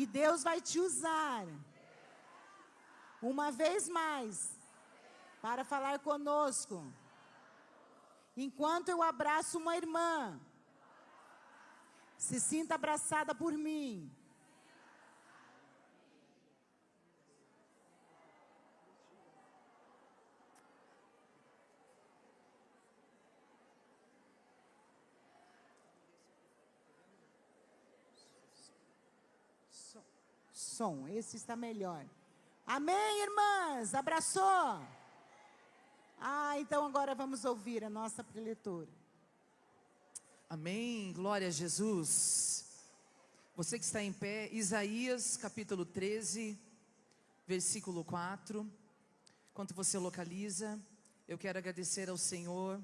E Deus vai te usar uma vez mais para falar conosco. Enquanto eu abraço uma irmã, se sinta abraçada por mim. Som, esse está melhor. Amém, irmãs? Abraçou? Então agora vamos ouvir a nossa preletora. Amém, glória a Jesus. Você que está em pé, Isaías capítulo 13, versículo 4. Enquanto você localiza, eu quero agradecer ao Senhor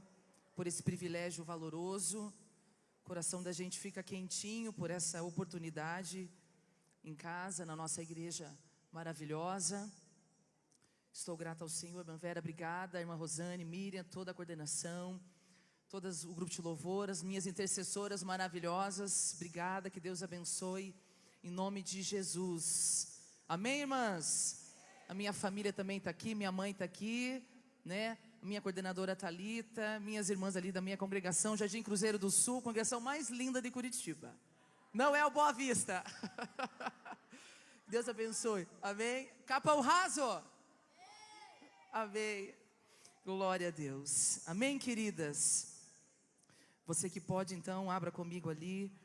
por esse privilégio valoroso. O coração da gente fica quentinho por essa oportunidade em casa, na nossa igreja maravilhosa. Estou grata ao Senhor. Irmã Vera, obrigada. Irmã Rosane, Miriam, toda a coordenação, todas o grupo de louvor, as minhas intercessoras maravilhosas, obrigada, que Deus abençoe em nome de Jesus. Amém, irmãs? A minha família também está aqui, minha mãe está aqui, né? A minha coordenadora Thalita, minhas irmãs ali da minha congregação, Jardim Cruzeiro do Sul, congregação mais linda de Curitiba. Não é o Boa Vista. Deus abençoe. Amém. Capão Raso. Amém. Glória a Deus. Amém, queridas. Você que pode, então, abra comigo ali.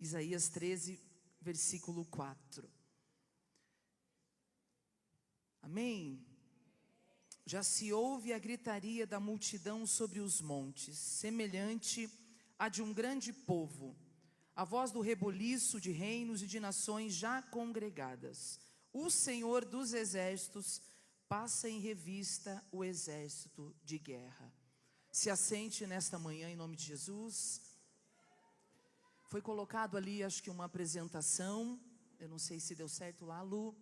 Isaías 13, versículo 4. Amém. Já se ouve a gritaria da multidão sobre os montes, semelhante a de um grande povo, a voz do reboliço de reinos e de nações já congregadas. O Senhor dos exércitos passa em revista o exército de guerra. Se assente nesta manhã em nome de Jesus. Foi colocado ali, acho que uma apresentação, eu não sei se deu certo lá, Lu.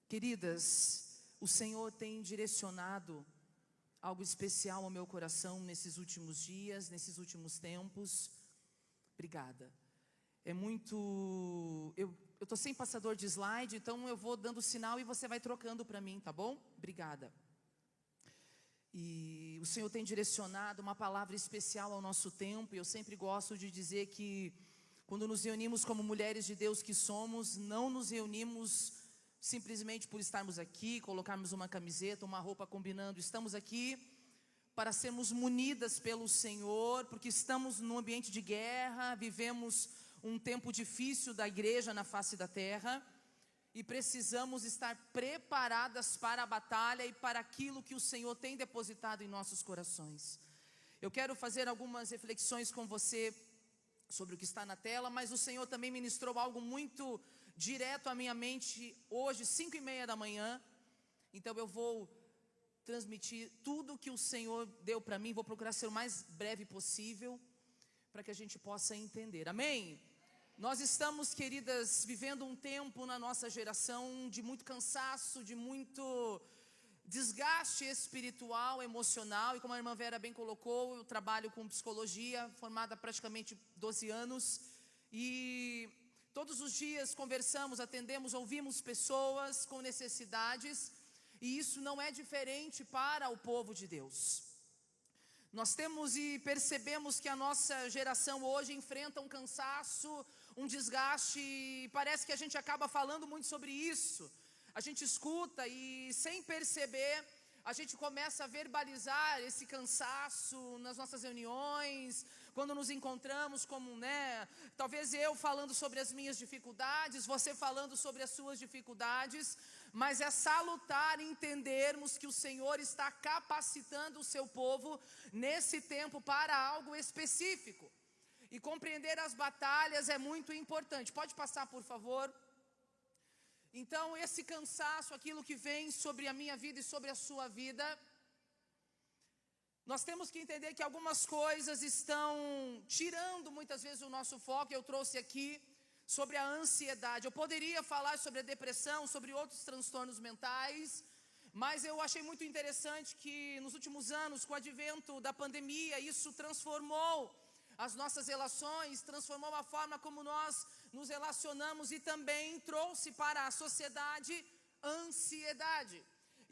Queridas, o Senhor tem direcionado algo especial ao meu coração nesses últimos dias, nesses últimos tempos. Obrigada. É muito... Eu estou sem passador de slide, então eu vou dando sinal e você vai trocando para mim, tá bom? Obrigada. E o Senhor tem direcionado uma palavra especial ao nosso tempo. E eu sempre gosto de dizer que quando nos reunimos como mulheres de Deus que somos, não nos reunimos simplesmente por estarmos aqui, colocarmos uma camiseta, uma roupa combinando. Estamos aqui para sermos munidas pelo Senhor, porque estamos num ambiente de guerra, vivemos um tempo difícil da igreja na face da terra, e precisamos estar preparadas para a batalha e para aquilo que o Senhor tem depositado em nossos corações. Eu quero fazer algumas reflexões com você sobre o que está na tela, mas o Senhor também ministrou algo muito direto à minha mente hoje, 5:30 da manhã. Então eu vou transmitir tudo que o Senhor deu para mim. Vou procurar ser o mais breve possível, para que a gente possa entender. Amém? Nós estamos, queridas, vivendo um tempo na nossa geração de muito cansaço, de muito desgaste espiritual, emocional. E como a irmã Vera bem colocou, eu trabalho com psicologia, formada há praticamente 12 anos. E todos os dias conversamos, atendemos, ouvimos pessoas com necessidades. E isso não é diferente para o povo de Deus. Nós temos e percebemos que a nossa geração hoje enfrenta um cansaço, um desgaste. E parece que a gente acaba falando muito sobre isso. A gente escuta e sem perceber, a gente começa a verbalizar esse cansaço nas nossas reuniões, quando nos encontramos, como, talvez eu falando sobre as minhas dificuldades, você falando sobre as suas dificuldades, mas é salutar entendermos que o Senhor está capacitando o seu povo nesse tempo para algo específico. E compreender as batalhas é muito importante. Pode passar, por favor? Então esse cansaço, aquilo que vem sobre a minha vida e sobre a sua vida, nós temos que entender que algumas coisas estão tirando muitas vezes o nosso foco. Eu trouxe aqui sobre a ansiedade. Eu poderia falar sobre a depressão, sobre outros transtornos mentais, mas eu achei muito interessante que nos últimos anos, com o advento da pandemia, isso transformou as nossas relações, transformou a forma como nós nos relacionamos e também trouxe para a sociedade ansiedade.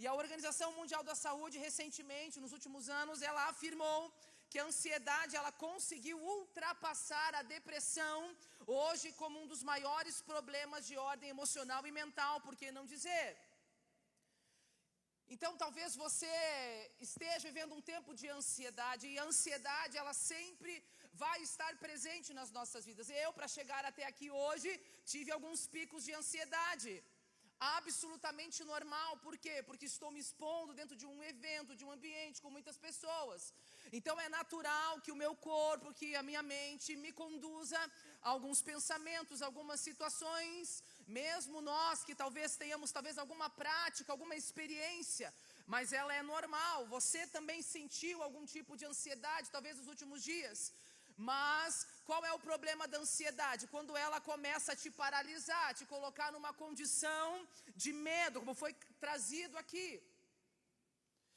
E a Organização Mundial da Saúde, recentemente, nos últimos anos, ela afirmou que a ansiedade, ela conseguiu ultrapassar a depressão, hoje como um dos maiores problemas de ordem emocional e mental, por que não dizer? Então, talvez você esteja vivendo um tempo de ansiedade, e a ansiedade, ela sempre vai estar presente nas nossas vidas. Eu, para chegar até aqui hoje, tive alguns picos de ansiedade. Absolutamente normal, por quê? Porque estou me expondo dentro de um evento, de um ambiente com muitas pessoas. Então é natural que o meu corpo, que a minha mente me conduza a alguns pensamentos, algumas situações, mesmo nós que talvez tenhamos alguma prática, alguma experiência, mas ela é normal. Você também sentiu algum tipo de ansiedade, talvez nos últimos dias. Mas qual é o problema da ansiedade? Quando ela começa a te paralisar, te colocar numa condição de medo, como foi trazido aqui,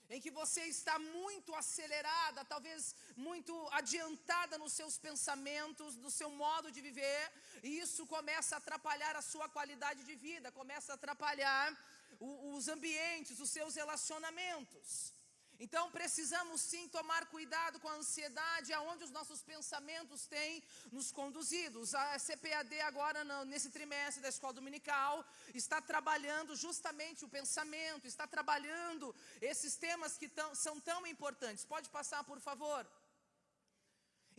em que você está muito acelerada, talvez muito adiantada nos seus pensamentos, no seu modo de viver, e isso começa a atrapalhar a sua qualidade de vida, começa a atrapalhar os ambientes, os seus relacionamentos. Então precisamos sim tomar cuidado com a ansiedade, aonde os nossos pensamentos têm nos conduzido. A CPAD agora, nesse trimestre da escola dominical, está trabalhando justamente o pensamento, está trabalhando esses temas que são tão importantes. Pode passar, por favor?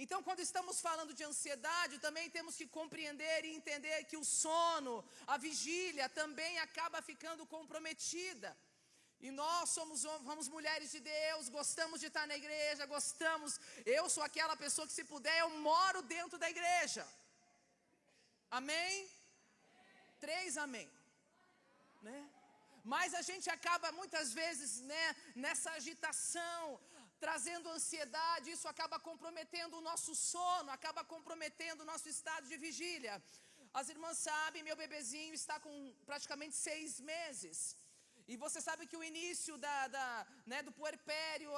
Então, quando estamos falando de ansiedade, também temos que compreender e entender que o sono, a vigília, também acaba ficando comprometida. E nós somos mulheres de Deus, gostamos de estar na igreja, eu sou aquela pessoa que, se puder, eu moro dentro da igreja. Amém? 3 amém. Né? Mas a gente acaba muitas vezes, né, nessa agitação, trazendo ansiedade, isso acaba comprometendo o nosso sono, acaba comprometendo o nosso estado de vigília. As irmãs sabem, meu bebezinho está com praticamente 6 meses. E você sabe que o início do puerpério,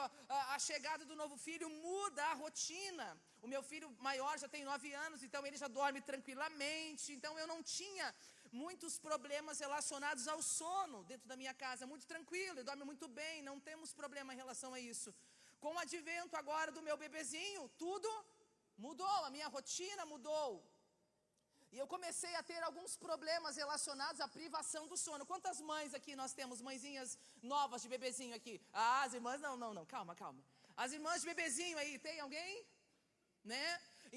a chegada do novo filho muda a rotina. O meu filho maior já tem 9 anos, então ele já dorme tranquilamente. Então eu não tinha muitos problemas relacionados ao sono dentro da minha casa, muito tranquilo, ele dorme muito bem, não temos problema em relação a isso. Com o advento agora do meu bebezinho, tudo mudou, a minha rotina mudou. E eu comecei a ter alguns problemas relacionados à privação do sono. Quantas mães aqui nós temos, mãezinhas novas de bebezinho aqui? Ah, as irmãs, não, calma. As irmãs de bebezinho aí, tem alguém? Né?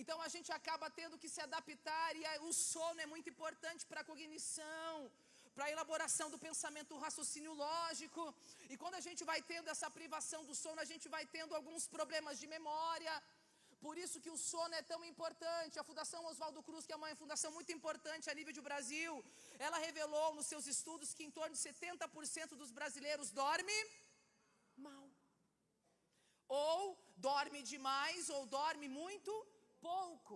Então a gente acaba tendo que se adaptar, e o sono é muito importante para a cognição, para a elaboração do pensamento, do raciocínio lógico. E quando a gente vai tendo essa privação do sono, a gente vai tendo alguns problemas de memória. Por isso que o sono é tão importante. A Fundação Oswaldo Cruz, que é uma fundação muito importante a nível de Brasil, ela revelou nos seus estudos que em torno de 70% dos brasileiros dorme mal. Ou dorme demais, ou dorme muito pouco.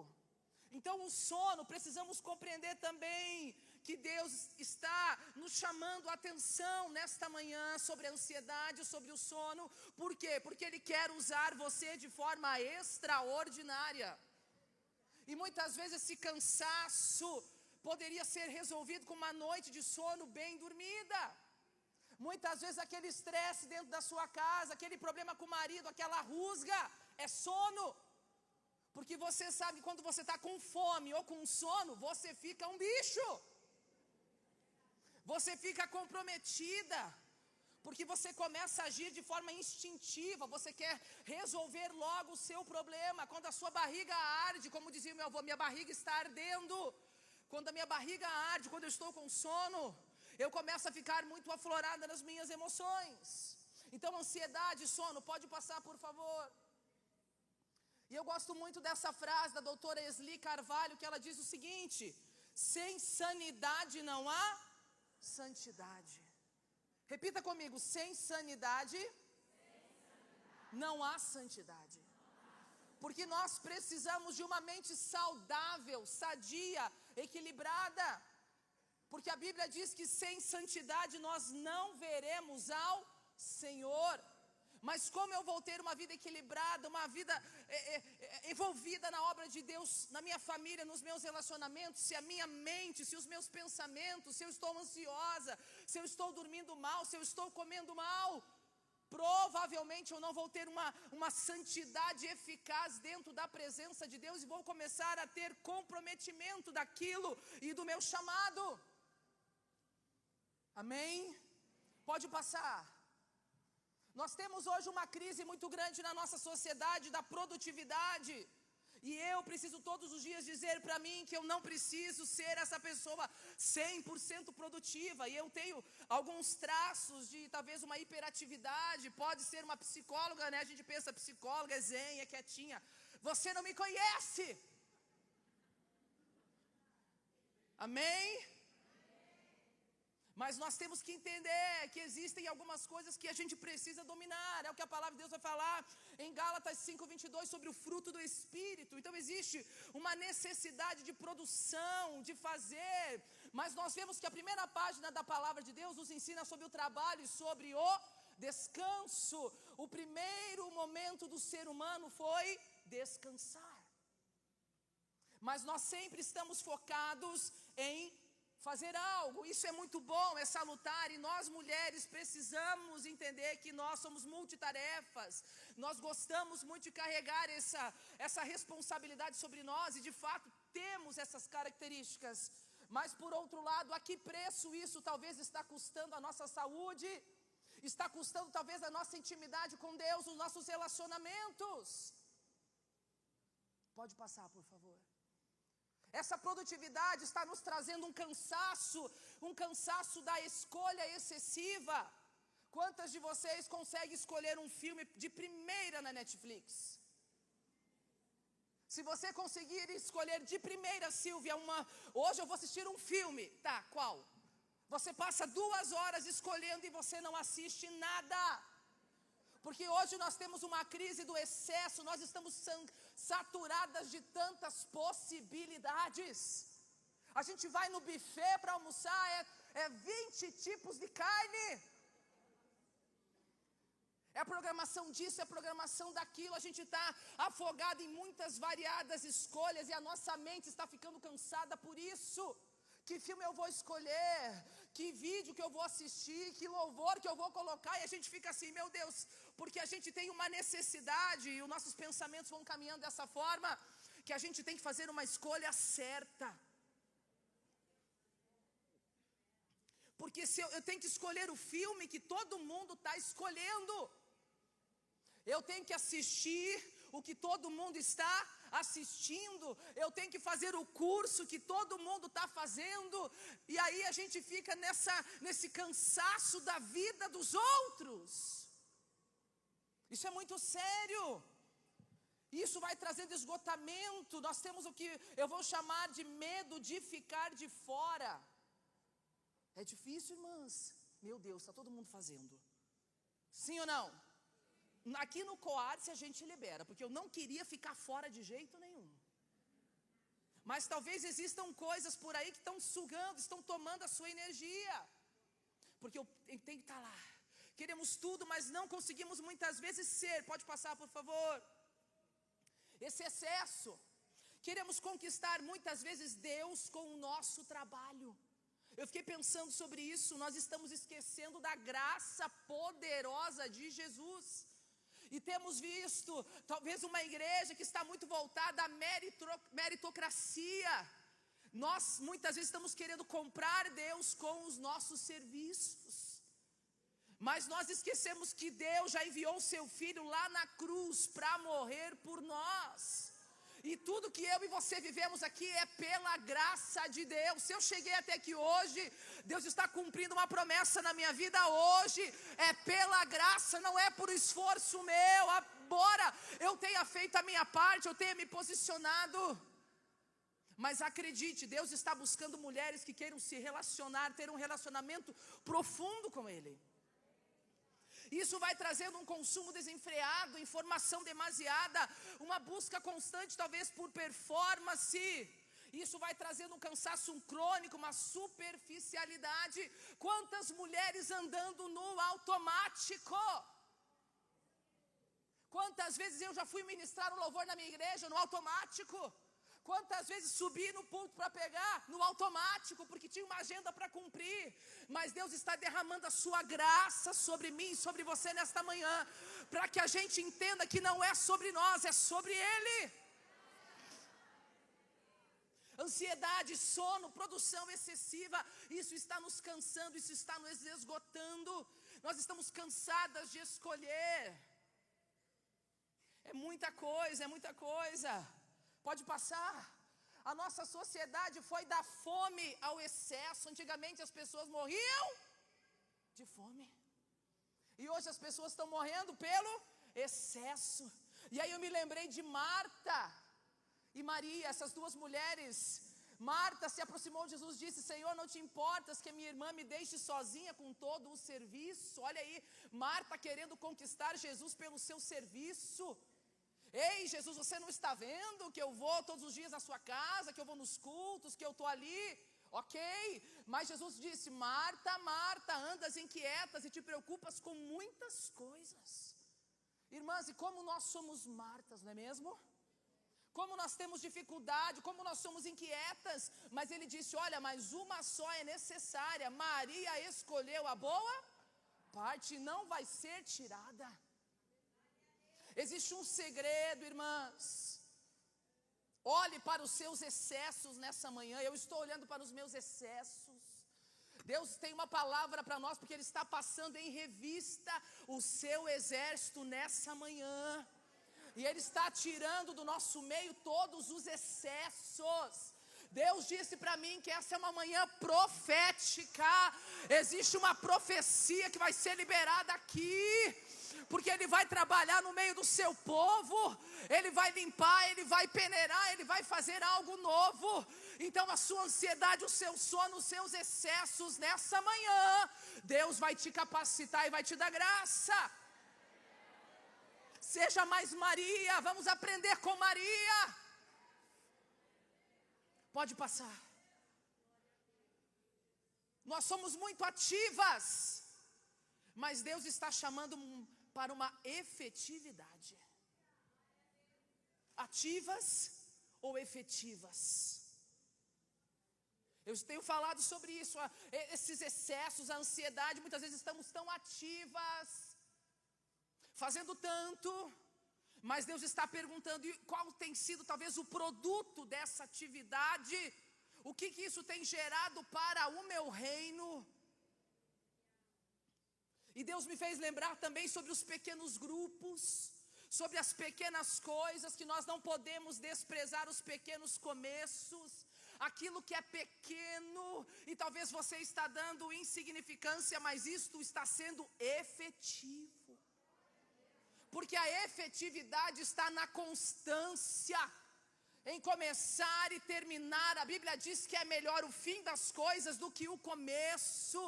Então o sono, precisamos compreender também que Deus está nos chamando a atenção nesta manhã sobre a ansiedade, sobre o sono. Por quê? Porque Ele quer usar você de forma extraordinária. E muitas vezes esse cansaço poderia ser resolvido com uma noite de sono bem dormida. Muitas vezes aquele estresse dentro da sua casa, aquele problema com o marido, aquela rusga, é sono. Porque você sabe que quando você está com fome ou com sono, você fica um bicho. Você fica comprometida, porque você começa a agir de forma instintiva, você quer resolver logo o seu problema. Quando a sua barriga arde, como dizia meu avô, minha barriga está ardendo. Quando a minha barriga arde, quando eu estou com sono, eu começo a ficar muito aflorada nas minhas emoções. Então ansiedade, sono, pode passar, por favor. E eu gosto muito dessa frase da doutora Esli Carvalho, que ela diz o seguinte: sem sanidade não há santidade. Repita comigo: sem sanidade não há santidade. Porque nós precisamos de uma mente saudável, sadia, equilibrada. Porque a Bíblia diz que sem santidade nós não veremos ao Senhor. Mas como eu vou ter uma vida equilibrada, uma vida envolvida na obra de Deus, na minha família, nos meus relacionamentos, se a minha mente, se os meus pensamentos, se eu estou ansiosa, se eu estou dormindo mal, se eu estou comendo mal, provavelmente eu não vou ter uma santidade eficaz dentro da presença de Deus e vou começar a ter comprometimento daquilo e do meu chamado. Amém? Pode passar. Nós temos hoje uma crise muito grande na nossa sociedade da produtividade. E eu preciso todos os dias dizer para mim que eu não preciso ser essa pessoa 100% produtiva. E eu tenho alguns traços de talvez uma hiperatividade. Pode ser uma psicóloga, né? A gente pensa, psicóloga é zen, é quietinha. Você não me conhece. Amém? Mas nós temos que entender que existem algumas coisas que a gente precisa dominar. É o que a palavra de Deus vai falar em Gálatas 5:22 sobre o fruto do Espírito. Então existe uma necessidade de produção, de fazer. Mas nós vemos que a primeira página da palavra de Deus nos ensina sobre o trabalho e sobre o descanso. O primeiro momento do ser humano foi descansar. Mas nós sempre estamos focados em fazer algo. Isso é muito bom, é salutar, e nós mulheres precisamos entender que nós somos multitarefas. Nós gostamos muito de carregar essa responsabilidade sobre nós, e de fato temos essas características. Mas por outro lado, a que preço isso talvez está custando a nossa saúde? Está custando talvez a nossa intimidade com Deus, os nossos relacionamentos? Pode passar, por favor. Essa produtividade está nos trazendo um cansaço da escolha excessiva. Quantas de vocês conseguem escolher um filme de primeira na Netflix? Se você conseguir escolher de primeira, Silvia, hoje eu vou assistir um filme, tá, qual? Você passa 2 horas escolhendo e você não assiste nada. Porque hoje nós temos uma crise do excesso, nós estamos saturadas de tantas possibilidades. A gente vai no buffet para almoçar, 20 tipos de carne. É a programação disso, é a programação daquilo. A gente está afogado em muitas variadas escolhas e a nossa mente está ficando cansada por isso. Que filme eu vou escolher? Que vídeo que eu vou assistir? Que louvor que eu vou colocar? E a gente fica assim, meu Deus, porque a gente tem uma necessidade e os nossos pensamentos vão caminhando dessa forma que a gente tem que fazer uma escolha certa. Porque se eu tenho que escolher o filme que todo mundo está escolhendo, eu tenho que assistir o que todo mundo está assistindo, eu tenho que fazer o curso que todo mundo está fazendo, e aí a gente fica nesse cansaço da vida dos outros. Isso é muito sério. Isso vai trazendo esgotamento. Nós temos o que eu vou chamar de medo de ficar de fora. É difícil, irmãs. Meu Deus, está todo mundo fazendo. Sim ou não? Aqui no Coarce a gente libera, porque eu não queria ficar fora de jeito nenhum. Mas talvez existam coisas por aí que estão sugando, estão tomando a sua energia. Porque eu tenho que estar lá. Queremos tudo, mas não conseguimos muitas vezes ser. Pode passar, por favor. Esse excesso. Queremos conquistar muitas vezes Deus com o nosso trabalho. Eu fiquei pensando sobre isso. Nós estamos esquecendo da graça poderosa de Jesus. E temos visto, talvez, uma igreja que está muito voltada à meritocracia. Nós, muitas vezes, estamos querendo comprar Deus com os nossos serviços. Mas nós esquecemos que Deus já enviou o seu Filho lá na cruz para morrer por nós. E tudo que eu e você vivemos aqui é pela graça de Deus. Se eu cheguei até aqui hoje, Deus está cumprindo uma promessa na minha vida hoje. É pela graça, não é por esforço meu. Embora eu tenha feito a minha parte, eu tenha me posicionado. Mas acredite, Deus está buscando mulheres que queiram se relacionar, ter um relacionamento profundo com Ele. Isso vai trazendo um consumo desenfreado, informação demasiada, uma busca constante talvez por performance. Isso vai trazendo um cansaço crônico, uma superficialidade. Quantas mulheres andando no automático? Quantas vezes eu já fui ministrar um louvor na minha igreja no automático? Quantas vezes subi no púlpito para pegar no automático, porque tinha uma agenda para cumprir. Mas Deus está derramando a sua graça sobre mim e sobre você nesta manhã, para que a gente entenda que não é sobre nós, é sobre Ele. Ansiedade, sono, produção excessiva, isso está nos cansando, isso está nos esgotando. Nós estamos cansadas de escolher. É muita coisa, é muita coisa. Pode passar. A nossa sociedade foi da fome ao excesso. Antigamente as pessoas morriam de fome. E hoje as pessoas estão morrendo pelo excesso. E aí eu me lembrei de Marta e Maria, essas duas mulheres. Marta se aproximou de Jesus e disse: Senhor, não te importas que a minha irmã me deixe sozinha com todo o serviço? Olha aí, Marta querendo conquistar Jesus pelo seu serviço. Ei, Jesus, você não está vendo que eu vou todos os dias na sua casa, que eu vou nos cultos, que eu estou ali? Ok, mas Jesus disse: Marta, Marta, andas inquietas e te preocupas com muitas coisas. Irmãs, e como nós somos Martas, não é mesmo? Como nós temos dificuldade, como nós somos inquietas. Mas ele disse: olha, mas uma só é necessária. Maria escolheu a boa parte, não vai ser tirada. Existe um segredo, irmãs. Olhe para os seus excessos nessa manhã. Eu estou olhando para os meus excessos. Deus tem uma palavra para nós, porque Ele está passando em revista o seu exército nessa manhã. E Ele está tirando do nosso meio todos os excessos. Deus disse para mim que essa é uma manhã profética. Existe uma profecia que vai ser liberada aqui, porque Ele vai trabalhar no meio do seu povo. Ele vai limpar, Ele vai peneirar, Ele vai fazer algo novo. Então a sua ansiedade, o seu sono, os seus excessos nessa manhã, Deus vai te capacitar e vai te dar graça. Seja mais Maria, vamos aprender com Maria. Pode passar. Nós somos muito ativas, mas Deus está chamando para uma efetividade. Ativas ou efetivas? Eu tenho falado sobre isso, esses excessos, a ansiedade. Muitas vezes estamos tão ativas, fazendo tanto, mas Deus está perguntando: e qual tem sido talvez o produto dessa atividade? O que isso tem gerado para o meu reino? E Deus me fez lembrar também sobre os pequenos grupos, sobre as pequenas coisas, que nós não podemos desprezar os pequenos começos, aquilo que é pequeno, e talvez você está dando insignificância, mas isto está sendo efetivo. Porque a efetividade está na constância, em começar e terminar. A Bíblia diz que é melhor o fim das coisas do que o começo.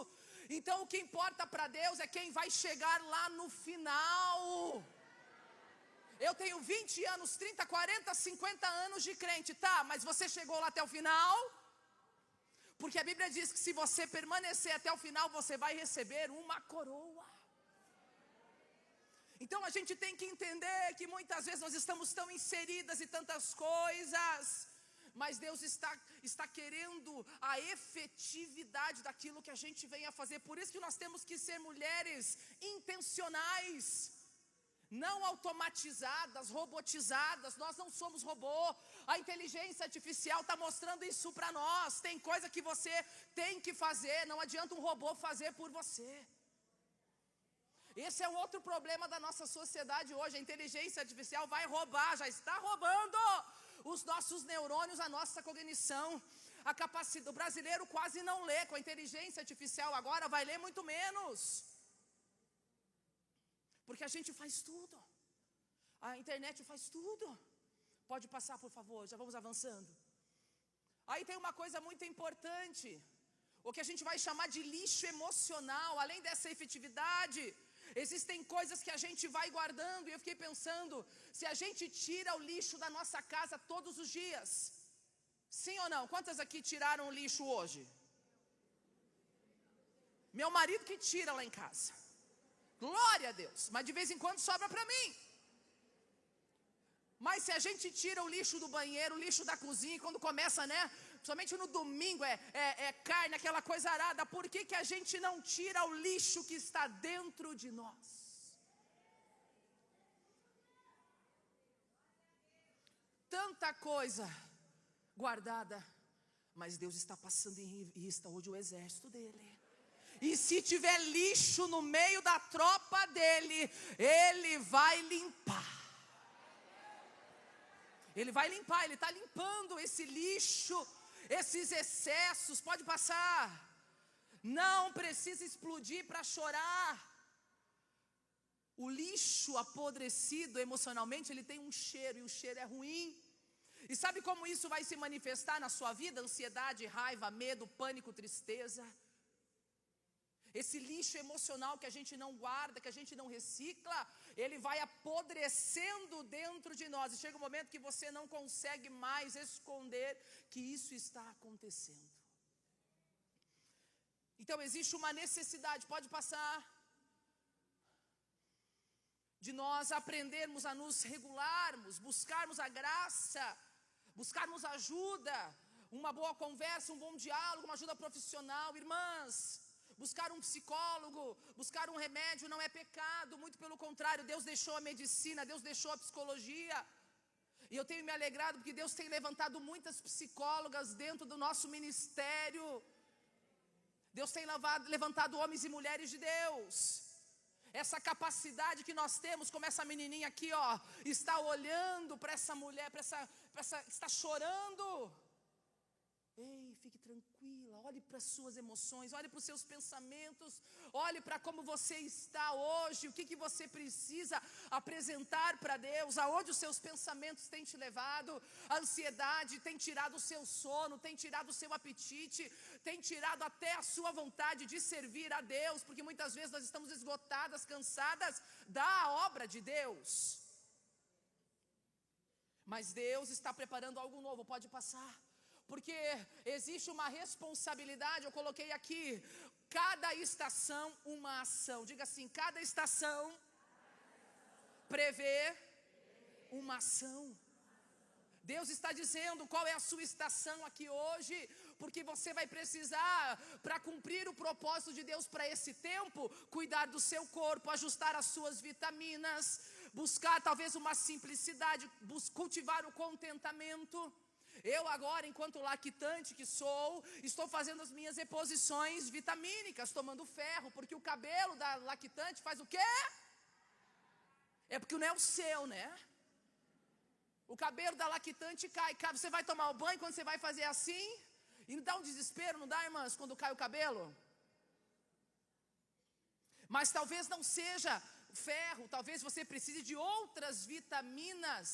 Então o que importa para Deus é quem vai chegar lá no final. Eu tenho 20 anos, 30, 40, 50 anos de crente, tá? Mas você chegou lá até o final? Porque a Bíblia diz que se você permanecer até o final, você vai receber uma coroa. Então a gente tem que entender que muitas vezes nós estamos tão inseridas em tantas coisas, mas Deus está querendo a efetividade daquilo que a gente vem a fazer. Por isso que nós temos que ser mulheres intencionais, não automatizadas, robotizadas. Nós não somos robô. A inteligência artificial está mostrando isso para nós. Tem coisa que você tem que fazer, não adianta um robô fazer por você. Esse é um outro problema da nossa sociedade hoje. A inteligência artificial vai roubar, já está roubando os nossos neurônios, a nossa cognição, a capacidade. O brasileiro quase não lê com a inteligência artificial, agora vai ler muito menos, porque a gente faz tudo, a internet faz tudo. Pode passar, por favor, já vamos avançando. Aí tem uma coisa muito importante, o que a gente vai chamar de lixo emocional. Além dessa efetividade, existem coisas que a gente vai guardando. E eu fiquei pensando, se a gente tira o lixo da nossa casa todos os dias, sim ou não? Quantas aqui tiraram o lixo hoje? Meu marido que tira lá em casa. Glória a Deus. Mas de vez em quando sobra para mim. Mas se a gente tira o lixo do banheiro, o lixo da cozinha, quando começa, né? Somente no domingo é carne, aquela coisa arada. Por que a gente não tira o lixo que está dentro de nós? Tanta coisa guardada, mas Deus está passando em revista hoje o exército dele. E se tiver lixo no meio da tropa dele, Ele vai limpar. Ele vai limpar, Ele está limpando esse lixo, esses excessos. Pode passar. Não precisa explodir para chorar. O lixo apodrecido emocionalmente, ele tem um cheiro, e o cheiro é ruim. E sabe como isso vai se manifestar na sua vida? Ansiedade, raiva, medo, pânico, tristeza. Esse lixo emocional que a gente não guarda, que a gente não recicla, ele vai apodrecendo dentro de nós. E chega um momento que você não consegue mais esconder que isso está acontecendo. Então existe uma necessidade, pode passar, de nós aprendermos a nos regularmos, buscarmos a graça, buscarmos ajuda, uma boa conversa, um bom diálogo, uma ajuda profissional. Irmãs, buscar um psicólogo, buscar um remédio não é pecado, muito pelo contrário. Deus deixou a medicina, Deus deixou a psicologia. E eu tenho me alegrado porque Deus tem levantado muitas psicólogas dentro do nosso ministério. Deus tem levantado homens e mulheres de Deus. Essa capacidade que nós temos, como essa menininha aqui, ó, está olhando para essa mulher, está chorando. Ei, fique tranquila, olhe para as suas emoções, olhe para os seus pensamentos, olhe para como você está hoje, o que você precisa apresentar para Deus, aonde os seus pensamentos têm te levado. A ansiedade tem tirado o seu sono, tem tirado o seu apetite, tem tirado até a sua vontade de servir a Deus, porque muitas vezes nós estamos esgotadas, cansadas da obra de Deus. Mas Deus está preparando algo novo, pode passar. Porque existe uma responsabilidade, eu coloquei aqui, cada estação uma ação. Diga assim, cada estação prevê uma ação. Deus está dizendo qual é a sua estação aqui hoje, porque você vai precisar, para cumprir o propósito de Deus para esse tempo, cuidar do seu corpo, ajustar as suas vitaminas, buscar talvez uma simplicidade, cultivar o contentamento. Eu agora, enquanto lactante que sou, estou fazendo as minhas reposições vitamínicas, tomando ferro, porque o cabelo da lactante faz o quê? É porque não é o seu, né? O cabelo da lactante cai, você vai tomar o banho, quando você vai fazer assim, e não dá um desespero, não dá, irmãs, quando cai o cabelo? Mas talvez não seja ferro, talvez você precise de outras vitaminas.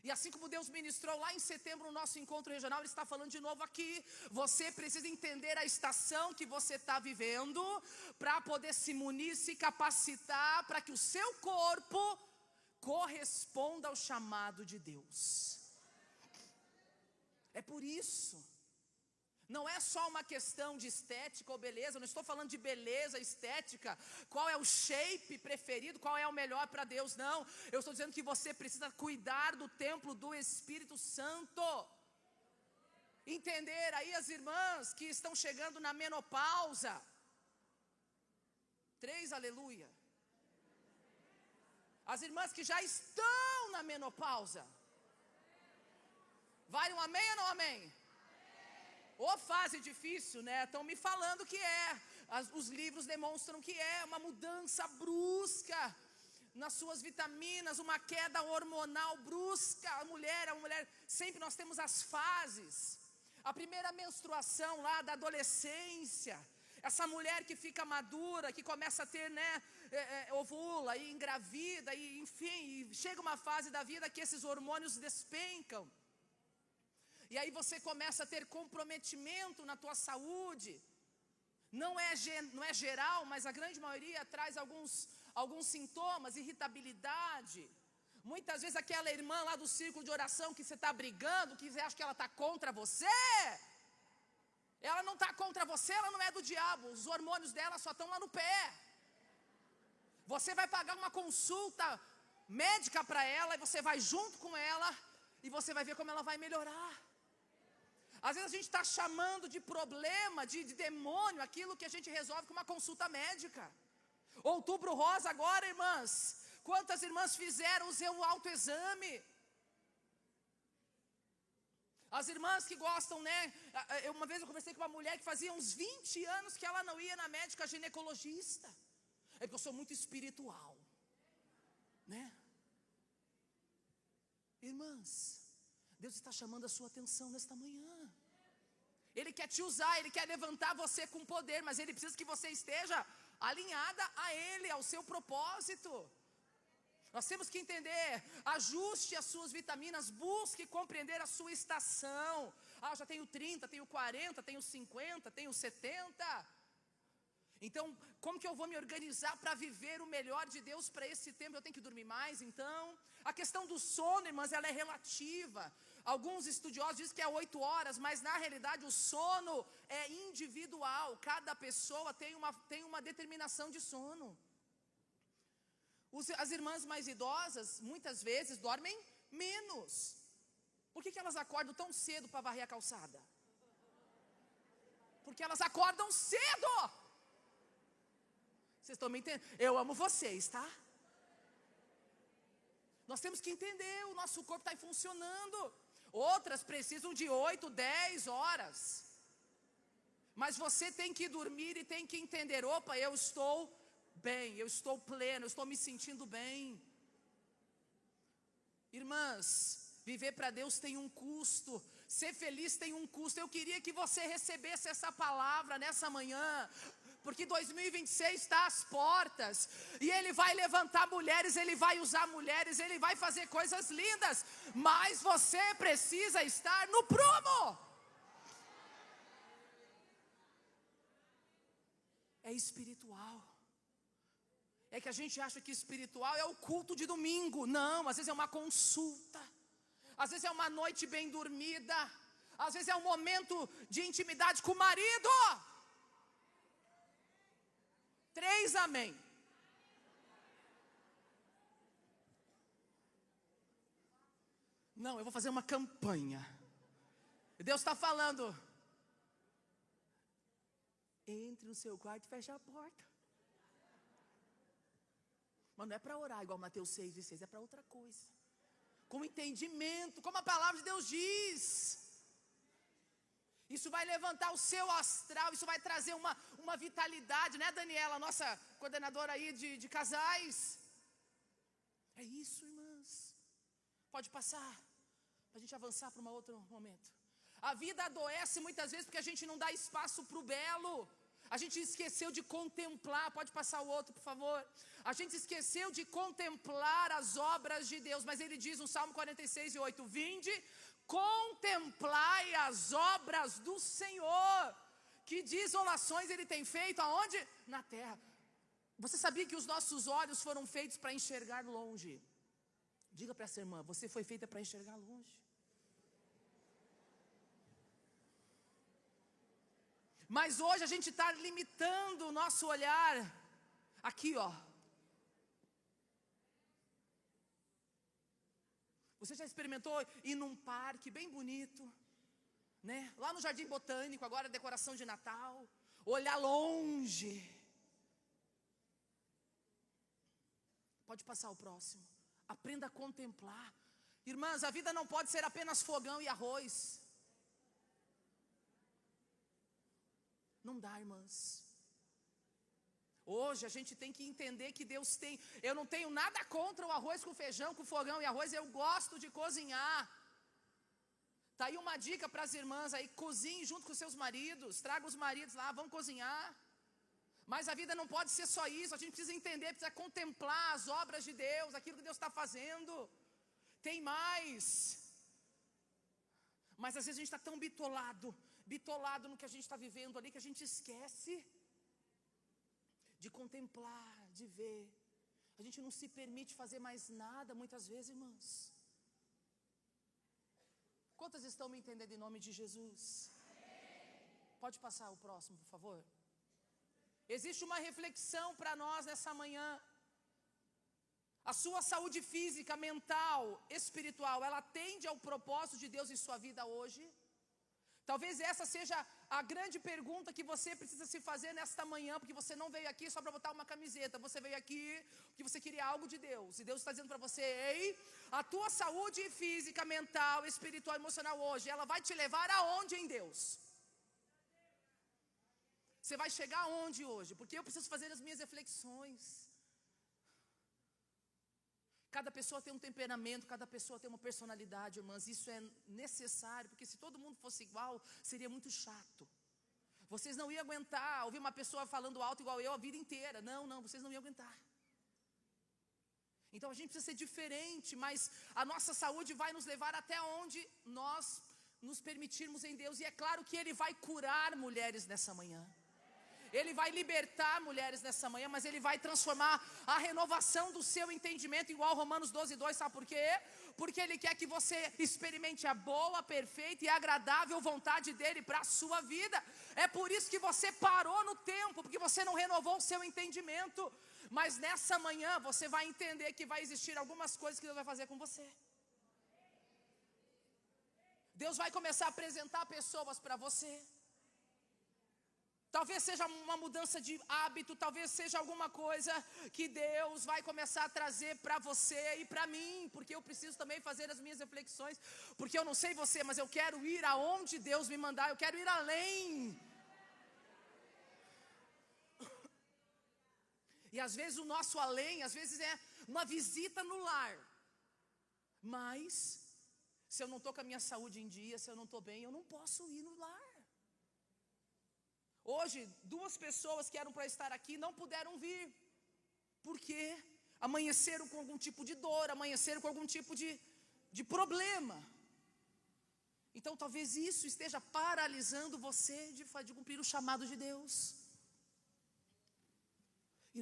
E assim como Deus ministrou lá em setembro no nosso encontro regional, Ele está falando de novo aqui. Você precisa entender a estação que você está vivendo, para poder se munir, se capacitar, para que o seu corpo corresponda ao chamado de Deus. É por isso. Não é só uma questão de estética ou beleza, eu não estou falando de beleza, estética, qual é o shape preferido, qual é o melhor para Deus, não. Eu estou dizendo que você precisa cuidar do templo do Espírito Santo. Entender aí as irmãs que estão chegando na menopausa. 3, aleluia. As irmãs que já estão na menopausa. Vale um amém ou não amém? Ô fase difícil, né? Estão me falando que os livros demonstram que é uma mudança brusca nas suas vitaminas, uma queda hormonal brusca. A mulher, sempre nós temos as fases. A primeira menstruação lá da adolescência, essa mulher que fica madura, que começa a ter, né, ovula e engravida, e enfim, e chega uma fase da vida que esses hormônios despencam. E aí você começa a ter comprometimento na tua saúde. Não é geral, mas a grande maioria traz alguns sintomas, irritabilidade. Muitas vezes aquela irmã lá do círculo de oração que você está brigando, que você acha que ela está contra você. Ela não está contra você, ela não é do diabo. Os hormônios dela só estão lá no pé. Você vai pagar uma consulta médica para ela, e você vai junto com ela, e você vai ver como ela vai melhorar. Às vezes a gente está chamando de problema, de demônio, aquilo que a gente resolve com uma consulta médica. Outubro Rosa agora, irmãs. Quantas irmãs fizeram o seu autoexame? As irmãs que gostam, né? Uma vez eu conversei com uma mulher que fazia uns 20 anos que ela não ia na médica ginecologista. É porque eu sou muito espiritual, né? Irmãs, Deus está chamando a sua atenção nesta manhã. Ele quer te usar, Ele quer levantar você com poder, mas Ele precisa que você esteja alinhada a Ele, ao seu propósito. Nós temos que entender, ajuste as suas vitaminas, busque compreender a sua estação. Ah, eu já tenho 30, tenho 40, tenho 50, tenho 70. Então, como que eu vou me organizar para viver o melhor de Deus para esse tempo? Eu tenho que dormir mais, então. A questão do sono, irmãs, ela é relativa. Alguns estudiosos dizem que é 8 horas, mas na realidade o sono é individual. Cada pessoa tem uma determinação de sono. As irmãs mais idosas, muitas vezes, dormem menos. Por que elas acordam tão cedo para varrer a calçada? Porque elas acordam cedo. Vocês estão me entendendo? Eu amo vocês, tá? Nós temos que entender, o nosso corpo está funcionando. Outras precisam de 8, 10 horas. Mas você tem que dormir e tem que entender, opa, eu estou bem, eu estou pleno, eu estou me sentindo bem. Irmãs, viver para Deus tem um custo, ser feliz tem um custo. Eu queria que você recebesse essa palavra nessa manhã, porque 2026 está às portas, e Ele vai levantar mulheres, Ele vai usar mulheres, Ele vai fazer coisas lindas, mas você precisa estar no prumo. É espiritual. É que a gente acha que espiritual é o culto de domingo. Não, às vezes é uma consulta, às vezes é uma noite bem dormida, às vezes é um momento de intimidade com o marido. 3 amém. Não, eu vou fazer uma campanha. Deus está falando, entre no seu quarto e feche a porta. Mas não é para orar igual Mateus 6:6, é para outra coisa. Com entendimento, como a palavra de Deus diz. Isso vai levantar o seu astral, isso vai trazer uma vitalidade, né, Daniela, nossa coordenadora aí de casais. É isso, irmãs. Pode passar, para a gente avançar para um outro momento. A vida adoece muitas vezes porque a gente não dá espaço para o belo. A gente esqueceu de contemplar, pode passar o outro, por favor. A gente esqueceu de contemplar as obras de Deus, mas Ele diz no Salmo 46:8, vinde, contemplai as obras do Senhor, que desolações Ele tem feito, aonde? Na terra. Você sabia que os nossos olhos foram feitos para enxergar longe? Diga para essa irmã, você foi feita para enxergar longe. Mas hoje a gente está limitando o nosso olhar aqui, ó. Você já experimentou ir num parque bem bonito, né? Lá no Jardim Botânico, agora decoração de Natal, olhar longe. Pode passar o próximo. Aprenda a contemplar. Irmãs, a vida não pode ser apenas fogão e arroz. Não dá, irmãs. Hoje a gente tem que entender que Deus tem. Eu não tenho nada contra o arroz com feijão, com fogão e arroz. Eu gosto de cozinhar. Tá aí uma dica para as irmãs aí: cozinhe junto com seus maridos. Traga os maridos lá, vão cozinhar. Mas a vida não pode ser só isso. A gente precisa entender, precisa contemplar as obras de Deus, aquilo que Deus está fazendo. Tem mais. Mas às vezes a gente está tão bitolado no que a gente está vivendo ali, que a gente esquece de contemplar, de ver. A gente não se permite fazer mais nada muitas vezes, irmãs. Quantas estão me entendendo em nome de Jesus? Pode passar o próximo, por favor. Existe uma reflexão para nós nessa manhã. A sua saúde física, mental, espiritual, ela atende ao propósito de Deus em sua vida hoje? Talvez essa seja a grande pergunta que você precisa se fazer nesta manhã, porque você não veio aqui só para botar uma camiseta, você veio aqui porque você queria algo de Deus, e Deus está dizendo para você: ei, a tua saúde física, mental, espiritual, emocional hoje, ela vai te levar aonde em Deus? Você vai chegar aonde hoje? Porque eu preciso fazer as minhas reflexões. Cada pessoa tem um temperamento, cada pessoa tem uma personalidade, irmãs. Isso é necessário, porque se todo mundo fosse igual, seria muito chato. Vocês não iam aguentar ouvir uma pessoa falando alto igual eu a vida inteira. Não, vocês não iam aguentar. Então a gente precisa ser diferente, mas a nossa saúde vai nos levar até onde nós nos permitirmos em Deus. E é claro que Ele vai curar mulheres nessa manhã. Ele vai libertar mulheres nessa manhã, mas Ele vai transformar a renovação do seu entendimento, igual Romanos 12:2, sabe por quê? Porque Ele quer que você experimente a boa, perfeita e agradável vontade dEle para a sua vida. É por isso que você parou no tempo, porque você não renovou o seu entendimento. Mas nessa manhã você vai entender que vai existir algumas coisas que Deus vai fazer com você. Deus vai começar a apresentar pessoas para você. Talvez seja uma mudança de hábito, talvez seja alguma coisa que Deus vai começar a trazer para você e para mim, porque eu preciso também fazer as minhas reflexões, porque eu não sei você, mas eu quero ir aonde Deus me mandar, eu quero ir além. E às vezes o nosso além, às vezes é uma visita no lar, mas se eu não estou com a minha saúde em dia, se eu não estou bem, eu não posso ir no lar. Hoje, 2 pessoas que eram para estar aqui não puderam vir, porque amanheceram com algum tipo de dor, amanheceram com algum tipo de problema. Então talvez isso esteja paralisando você de cumprir o chamado de Deus.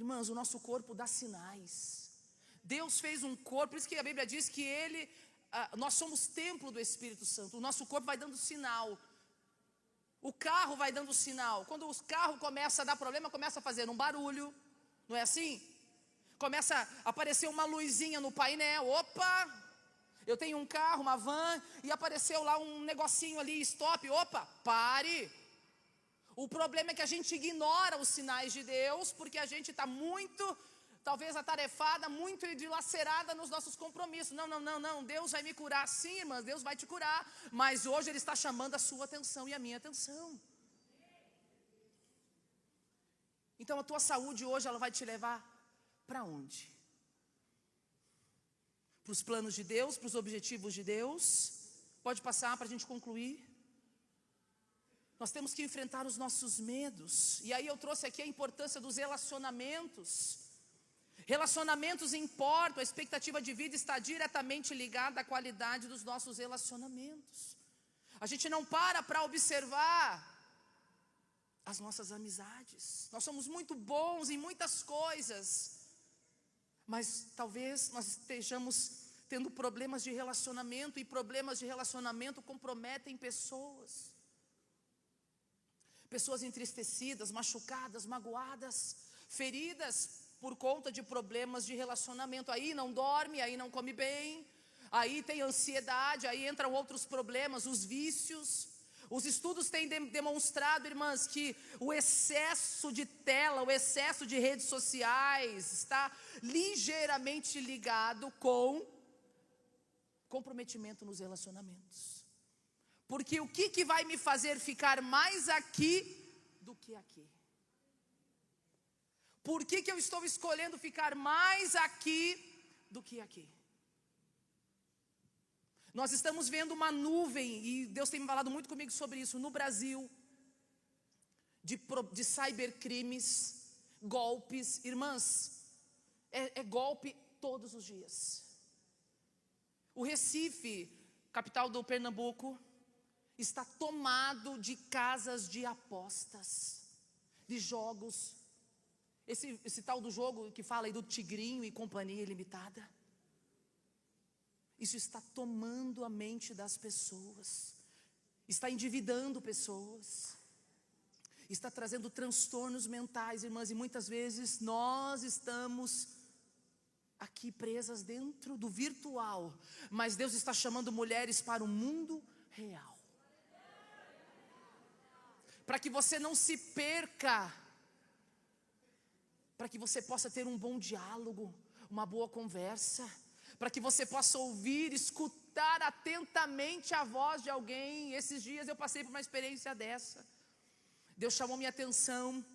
Irmãos, o nosso corpo dá sinais. Deus fez um corpo, por isso que a Bíblia diz que nós somos templo do Espírito Santo. O nosso corpo vai dando sinal. O carro vai dando sinal. Quando o carro começa a dar problema, começa a fazer um barulho, não é assim? Começa a aparecer uma luzinha no painel. Opa, eu tenho um carro, uma van, e apareceu lá um negocinho ali, stop. Opa, pare. O problema é que a gente ignora os sinais de Deus, porque a gente está muito, talvez atarefada, muito dilacerada nos nossos compromissos. Não, Deus vai me curar sim, irmãs, Deus vai te curar, mas hoje Ele está chamando a sua atenção e a minha atenção. Então a tua saúde hoje, ela vai te levar para onde? Para os planos de Deus, para os objetivos de Deus? Pode passar para a gente concluir. Nós temos que enfrentar os nossos medos, e aí eu trouxe aqui a importância dos relacionamentos. Relacionamentos importam, a expectativa de vida está diretamente ligada à qualidade dos nossos relacionamentos. A gente não para observar as nossas amizades. Nós somos muito bons em muitas coisas, mas talvez nós estejamos tendo problemas de relacionamento, e problemas de relacionamento comprometem pessoas. Pessoas entristecidas, machucadas, magoadas, feridas por conta de problemas de relacionamento. Aí não dorme, aí não come bem, aí tem ansiedade, aí entram outros problemas, os vícios. Os estudos têm demonstrado, irmãs, que o excesso de tela, o excesso de redes sociais está ligeiramente ligado com comprometimento nos relacionamentos. Porque o que vai me fazer ficar mais aqui do que aqui? Por que eu estou escolhendo ficar mais aqui do que aqui? Nós estamos vendo uma nuvem, e Deus tem me falado muito comigo sobre isso, no Brasil, de cybercrimes, golpes. Irmãs, é golpe todos os dias. O Recife, capital do Pernambuco, está tomado de casas de apostas, de jogos. Esse tal do jogo que fala aí do Tigrinho e Companhia Ilimitada. Isso está tomando a mente das pessoas, está endividando pessoas, está trazendo transtornos mentais, irmãs, e muitas vezes nós estamos aqui presas dentro do virtual, mas Deus está chamando mulheres para o mundo real. Para que você não se perca, para que você possa ter um bom diálogo, uma boa conversa, para que você possa ouvir, escutar atentamente a voz de alguém. Esses dias eu passei por uma experiência dessa. Deus chamou minha atenção,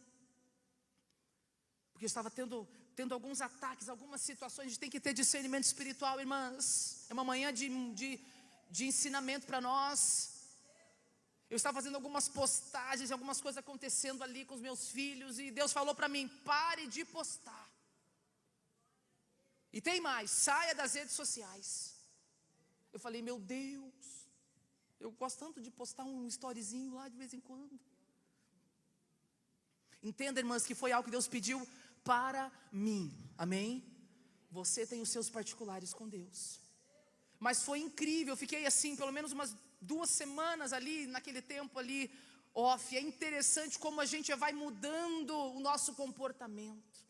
porque eu estava tendo alguns ataques, algumas situações. A gente tem que ter discernimento espiritual, irmãs. É uma manhã de ensinamento para nós. Eu estava fazendo algumas postagens, algumas coisas acontecendo ali com os meus filhos, e Deus falou para mim: pare de postar. E tem mais, saia das redes sociais. Eu falei: meu Deus, eu gosto tanto de postar um storyzinho lá de vez em quando. Entenda, irmãs, que foi algo que Deus pediu para mim, amém? Você tem os seus particulares com Deus. Mas foi incrível, eu fiquei assim, pelo menos umas 2 semanas ali, naquele tempo ali, off. É interessante como a gente vai mudando o nosso comportamento.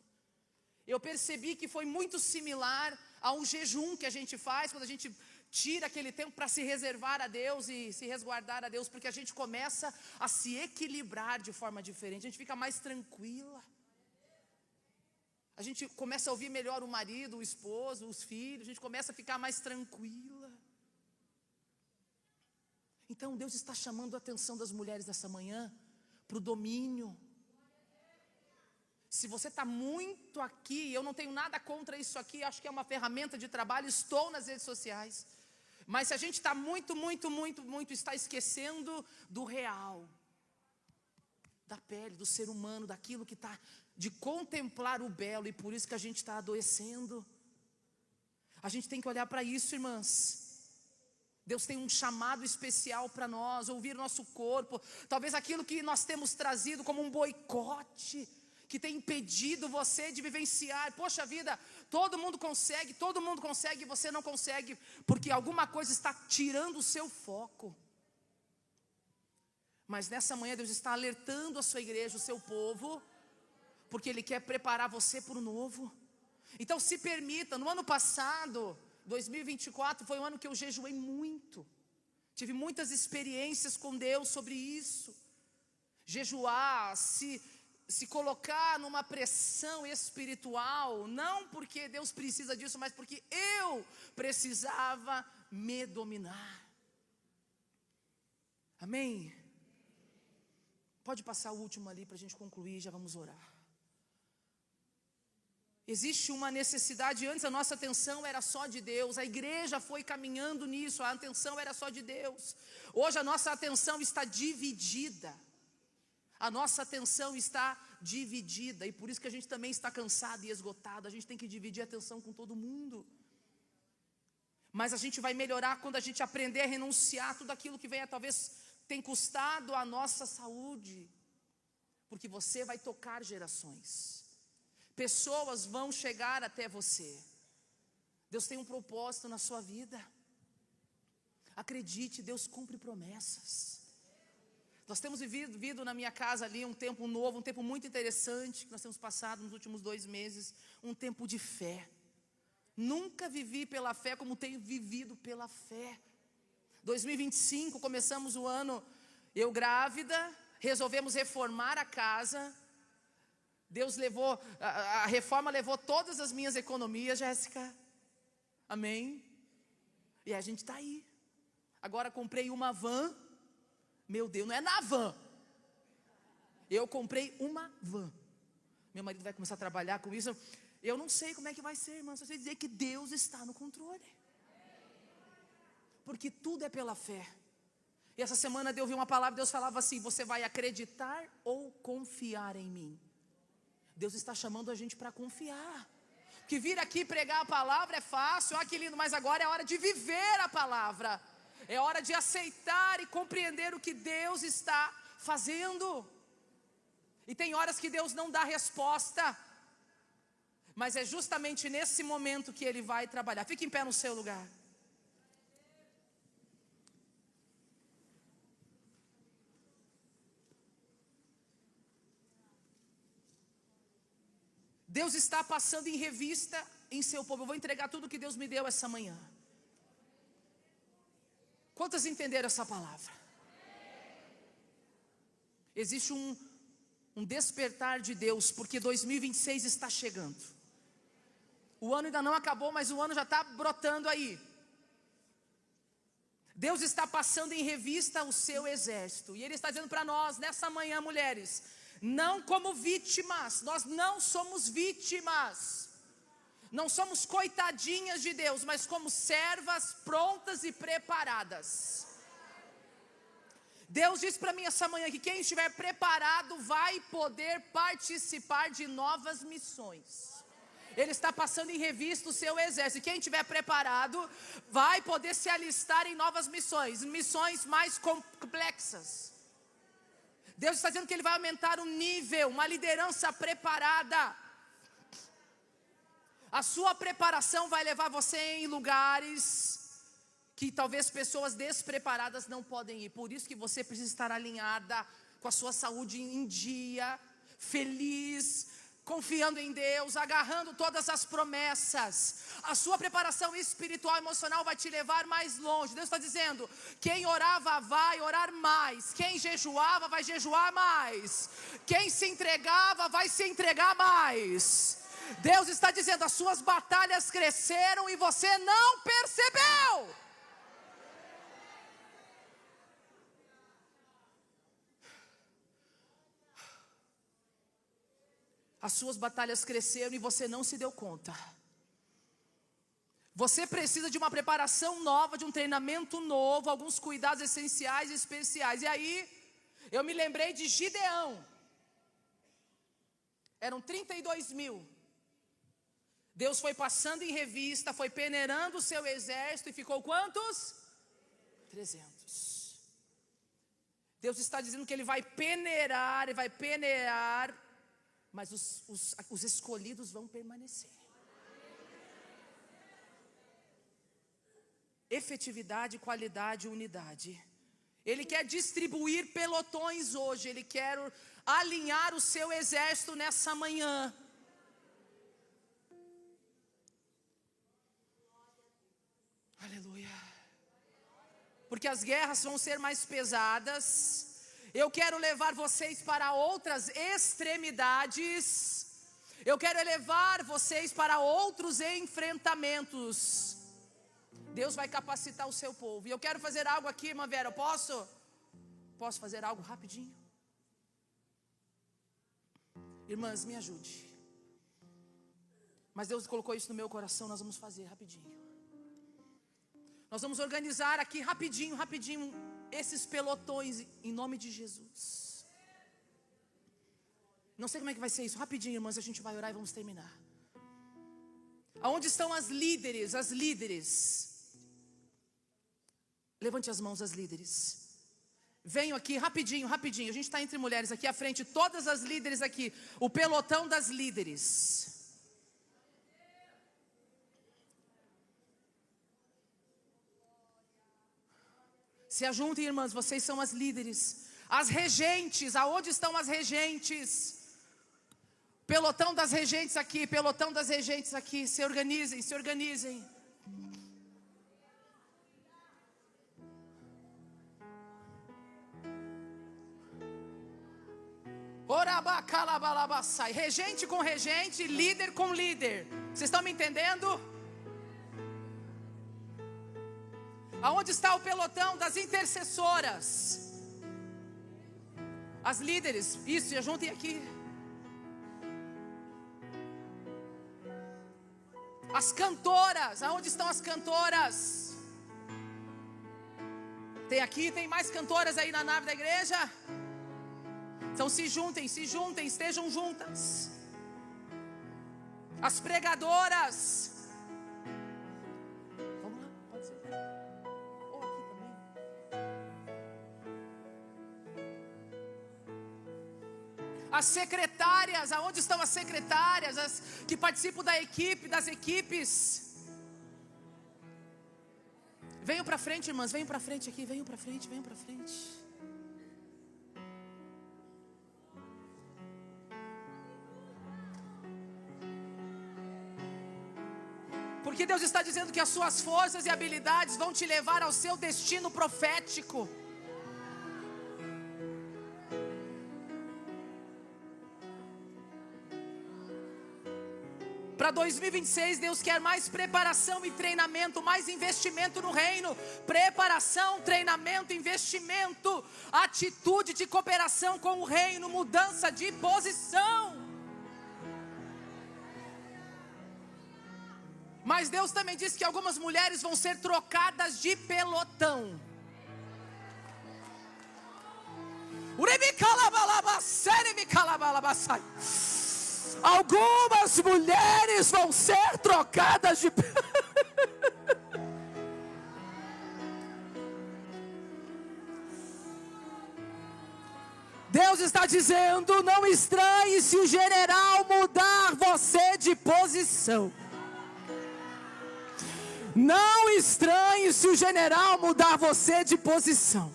Eu percebi que foi muito similar ao jejum que a gente faz, quando a gente tira aquele tempo para se reservar a Deus e se resguardar a Deus, porque a gente começa a se equilibrar de forma diferente, a gente fica mais tranquila. A gente começa a ouvir melhor o marido, o esposo, os filhos, a gente começa a ficar mais tranquila. Então Deus está chamando a atenção das mulheres dessa manhã para o domínio. Se você está muito aqui, eu não tenho nada contra isso aqui, acho que é uma ferramenta de trabalho, estou nas redes sociais. Mas se a gente está muito, está esquecendo do real, da pele, do ser humano, daquilo que está, de contemplar o belo, e por isso que a gente está adoecendo. A gente tem que olhar para isso, irmãs. Deus tem um chamado especial para nós, ouvir nosso corpo. Talvez aquilo que nós temos trazido como um boicote, que tem impedido você de vivenciar. Poxa vida, todo mundo consegue, e você não consegue, porque alguma coisa está tirando o seu foco. Mas nessa manhã Deus está alertando a sua igreja, o seu povo, porque Ele quer preparar você para o novo. Então se permita. No ano passado, 2024, foi um ano que eu jejuei muito. Tive muitas experiências com Deus sobre isso. Jejuar, se colocar numa pressão espiritual, não porque Deus precisa disso, mas porque eu precisava me dominar. Amém? Pode passar o último ali para a gente concluir, já vamos orar. Existe uma necessidade. Antes a nossa atenção era só de Deus, a igreja foi caminhando nisso, a atenção era só de Deus. Hoje a nossa atenção está dividida. A nossa atenção está dividida, e por isso que a gente também está cansado e esgotado. A gente tem que dividir a atenção com todo mundo. Mas a gente vai melhorar quando a gente aprender a renunciar tudo aquilo que venha, talvez tem custado a nossa saúde, porque você vai tocar gerações. Pessoas vão chegar até você. Deus tem um propósito na sua vida. Acredite, Deus cumpre promessas. Nós temos vivido na minha casa ali um tempo novo, um tempo muito interessante, que nós temos passado nos últimos 2 meses, um tempo de fé. Nunca vivi pela fé como tenho vivido pela fé. 2025, começamos o ano, eu grávida, resolvemos reformar a casa. Deus levou, a reforma levou todas as minhas economias, Jéssica. Amém? E a gente está aí. Agora comprei uma van. Meu Deus, não é na van. Eu comprei uma van. Meu marido vai começar a trabalhar com isso. Eu não sei como é que vai ser, irmão. Só sei dizer que Deus está no controle. Porque tudo é pela fé. E essa semana eu ouvi uma palavra, Deus falava assim: você vai acreditar ou confiar em mim? Deus está chamando a gente para confiar. Que vir aqui pregar a palavra é fácil, que lindo, mas agora é hora de viver a palavra. É hora de aceitar e compreender o que Deus está fazendo. E tem horas que Deus não dá resposta, mas é justamente nesse momento que Ele vai trabalhar. Fique em pé no seu lugar. Deus está passando em revista em seu povo. Eu vou entregar tudo que Deus me deu essa manhã. Quantas entenderam essa palavra? Existe um despertar de Deus, porque 2026 está chegando. O ano ainda não acabou, mas o ano já está brotando aí. Deus está passando em revista o seu exército, e Ele está dizendo para nós, nessa manhã, mulheres, não como vítimas, nós não somos vítimas, não somos coitadinhas de Deus, mas como servas prontas e preparadas. Deus disse para mim essa manhã que quem estiver preparado vai poder participar de novas missões. Ele está passando em revista o seu exército. Quem estiver preparado vai poder se alistar em novas missões, missões mais complexas. Deus está dizendo que Ele vai aumentar o nível, uma liderança preparada. A sua preparação vai levar você em lugares que talvez pessoas despreparadas não podem ir. Por isso que você precisa estar alinhada, com a sua saúde em dia, feliz, confiando em Deus, agarrando todas as promessas. A sua preparação espiritual e emocional vai te levar mais longe. Deus está dizendo, quem orava vai orar mais, quem jejuava vai jejuar mais, quem se entregava vai se entregar mais. Deus está dizendo, as suas batalhas cresceram e você não percebeu. As suas batalhas cresceram e você não se deu conta. Você precisa de uma preparação nova, de um treinamento novo, alguns cuidados essenciais e especiais. E aí, eu me lembrei de Gideão. Eram 32 mil. Deus foi passando em revista, foi peneirando o seu exército e ficou quantos? 300. Deus está dizendo que Ele vai peneirar, mas os escolhidos vão permanecer. Efetividade, qualidade, unidade. Ele quer distribuir pelotões hoje. Ele quer alinhar o seu exército nessa manhã. Aleluia. Porque as guerras vão ser mais pesadas. Eu quero levar vocês para outras extremidades. Eu quero elevar vocês para outros enfrentamentos. Deus vai capacitar o seu povo. E eu quero fazer algo aqui, irmã Vera, posso? Posso fazer algo rapidinho? Irmãs, me ajude. Mas Deus colocou isso no meu coração, nós vamos fazer rapidinho. Nós vamos organizar aqui rapidinho, esses pelotões em nome de Jesus. Não sei como é que vai ser isso, rapidinho, irmãs, a gente vai orar e vamos terminar. Aonde estão as líderes, Levante as mãos, as líderes. Venham aqui rapidinho, a gente está entre mulheres aqui à frente, todas as líderes aqui, o pelotão das líderes. Se ajuntem, irmãs, vocês são as líderes. As regentes, aonde estão as regentes? Pelotão das regentes aqui, se organizem. Orabacalabalabaçai, regente com regente, líder com líder. Vocês estão me entendendo? Aonde está o pelotão das intercessoras? As líderes, isso, se ajuntem aqui. As cantoras, aonde estão as cantoras? Tem mais cantoras aí na nave da igreja? Então se juntem, estejam juntas. As pregadoras. Vamos lá, pode ser. Ou aqui também. As secretárias, aonde estão as secretárias? As que participam das equipes. Venham para frente, irmãs, venham para frente aqui, venham para frente. Porque Deus está dizendo que as suas forças e habilidades vão te levar ao seu destino profético. Para 2026, Deus quer mais preparação e treinamento, mais investimento no reino. Preparação, treinamento, investimento, atitude de cooperação com o reino, mudança de posição. Mas Deus também disse que algumas mulheres vão ser trocadas de pelotão. Algumas mulheres vão ser trocadas de Deus está dizendo: não estranhe se o general mudar você de posição. Não estranhe se o general mudar você de posição.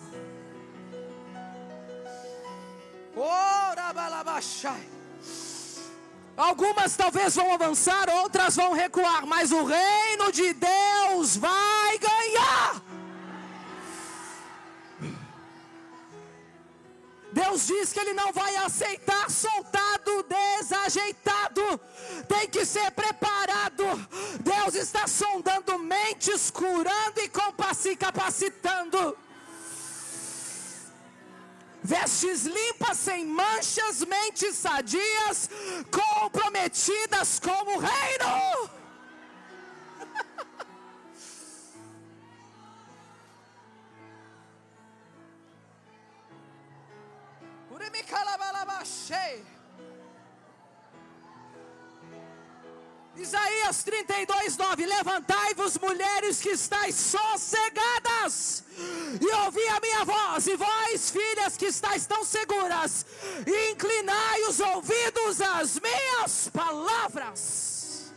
Algumas talvez vão avançar, outras vão recuar, mas o reino de Deus vai ganhar. Deus diz que Ele não vai aceitar soldado desajeitado. Tem que ser preparado. Deus está sondando mentes, curando e capacitando. Vestes limpas, sem manchas, mentes sadias, comprometidas com o reino. Isaías 32:9: levantai-vos, mulheres que estáis sossegadas, e ouvi a minha voz, e vós, filhas que estáis tão seguras, e inclinai os ouvidos às minhas palavras.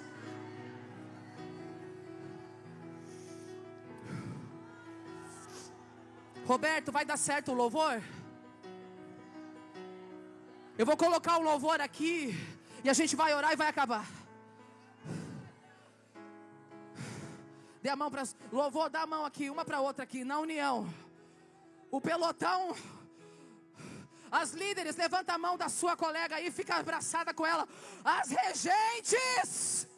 Roberto, vai dar certo o louvor? Eu vou colocar o louvor aqui, e a gente vai orar e vai acabar. Dê a mão para louvor, dá a mão aqui, uma para outra aqui, na união. O pelotão, as líderes, levanta a mão da sua colega aí, fica abraçada com ela. As regentes,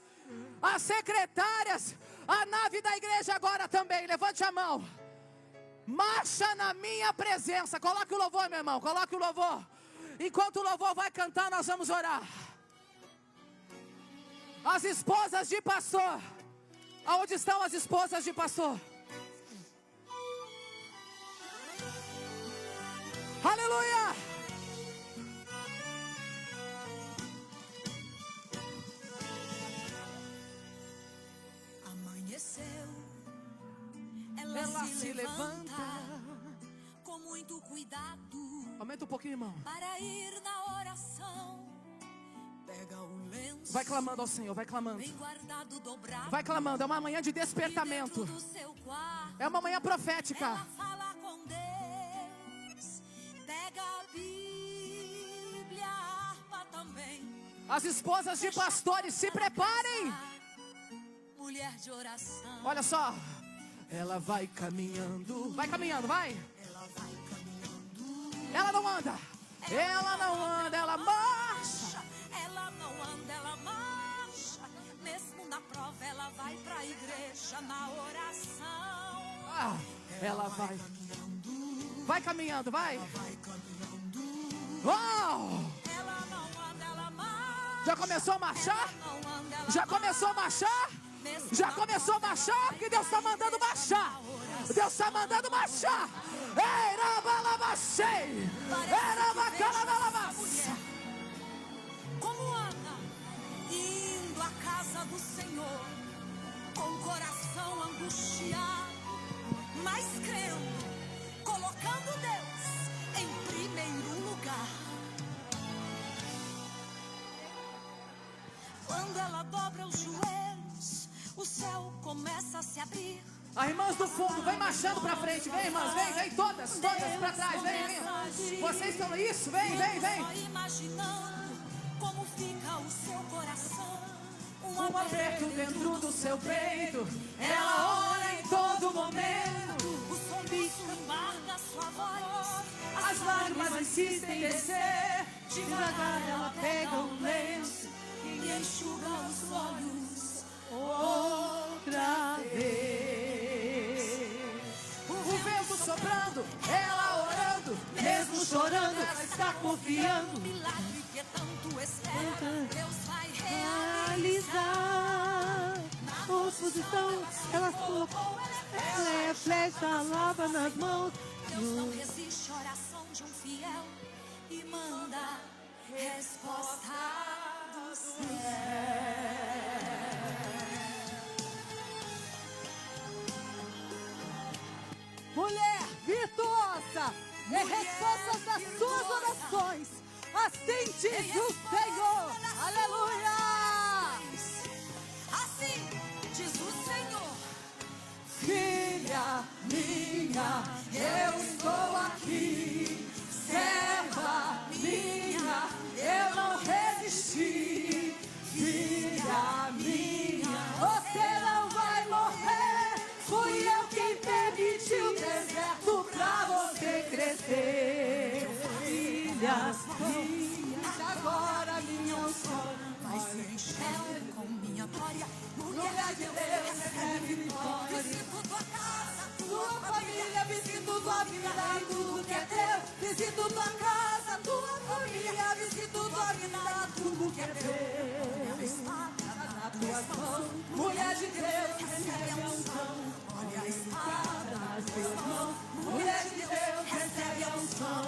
as secretárias, a nave da igreja agora também, levante a mão. Marcha na minha presença. Coloque o louvor, meu irmão, coloque o louvor. Enquanto o louvor vai cantar, nós vamos orar. As esposas de pastor, aonde estão as esposas de pastor? Aleluia! Amanheceu, ela se levanta com muito cuidado. Aumenta um pouquinho, irmão. Para ir na oração, pega o lenço. Vai clamando ao Senhor, vai clamando. Bem guardado, dobrado. Vai clamando, é uma manhã de despertamento. É uma manhã profética. Ela fala com Deus. Pega a Bíblia, a harpa também. As esposas de pastores, se preparem. Mulher de oração. Olha só. Ela vai caminhando. Vai caminhando, vai. Ela vai caminhando. Ela não anda. Ela não anda, ela marcha. Ela não anda, ela marcha. Mesmo na prova, ela vai para a igreja na oração. Ah, ela vai. Vai caminhando, vai. Oh! Ela não anda, ela marcha. Já começou a marchar? Já começou a marchar? Já começou a marchar? Porque Deus está mandando marchar. Deus está mandando marchar. Era balabachei. Era bacalabalabaça. Como Ana, indo à casa do Senhor, com o coração angustiado, mas crendo, colocando Deus em primeiro lugar. Quando ela dobra os joelhos, o céu começa a se abrir. As irmãs do fundo, vem marchando pra frente. Vem, irmãs, vem, todas pra trás. Vem. Vocês estão isso? Vem. Só imaginando como fica o seu coração um aperto dentro do seu peito. Ela ora em todo momento. O soluço embarga sua voz. As lágrimas insistem em descer. Devagar ela pega um lenço E enxuga os olhos. outra vez. O vento soprando, ela orando, mesmo chorando, ela está confiando. O milagre que tanto espera, Deus vai realizar. Realizar a oposição, ela colocou, ela é flecha, lava nas mãos. Deus não resiste à oração de um fiel e manda resposta do céu. Mulher virtuosa, é resposta das suas orações. Assim diz o Senhor. Aleluia! Assim diz o Senhor. Filha minha, eu estou aqui. Serva minha, eu não resisti. Filha minha, você não vai morrer. Fui eu quem permiti o deserto pra você crescer. Filhas minhas, agora minha unção Vai se encher com minha glória. Mulher de Deus, recebe vitória. Visito tua casa, Tua família, visito tua vida e tudo que é teu. Visito tua casa, tua família, visito tua vida, tudo que é teu. espada Na tua mão, mulher de Deus, recebe a unção. Olha a espada nas tuas mãos. Mulher de Deus, recebe a unção.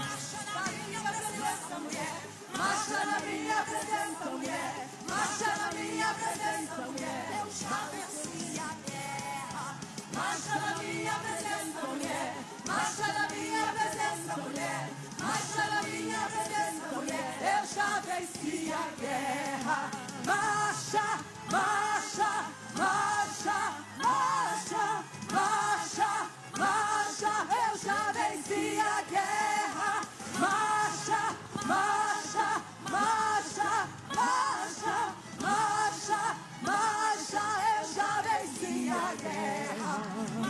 marcha na minha presença, mulher. Marcha na minha presença, mulher. Marcha na minha presença, mulher. Eu já venci a guerra. Marcha na minha presença, mulher. Marcha na minha presença, mulher. Marcha na minha presença, mulher. Eu já venci a guerra. Marcha, marcha, marcha, marcha, marcha, marcha. Eu já venci a guerra. Marcha, marcha, marcha, marcha, marcha, marcha. Eu já venci a guerra.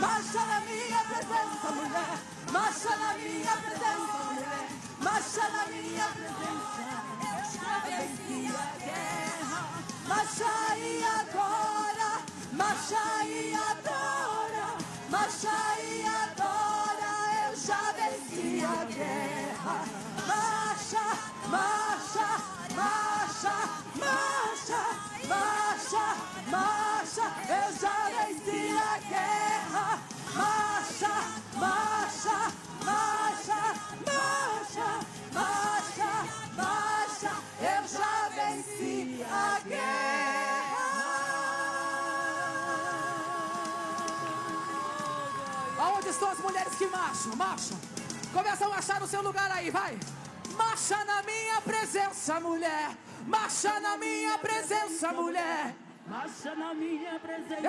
Marcha na minha presença, mulher. Marcha na minha presença, mulher. Marcha na minha presença. Eu já venci a guerra. Marcha e adora. Marcha e adora. Marcha e adora. Eu já venci a guerra. Marcha, marcha, marcha, marcha, marcha, marcha. Eu já venci a guerra. Marcha, marcha, marcha, marcha, marcha, marcha. Eu já venci a guerra. Aonde estão as mulheres que marcham? Marcham. Começa a marchar no seu lugar aí, vai. Marcha na minha presença, mulher. Marcha na minha presença, mulher. Marcha na minha presença.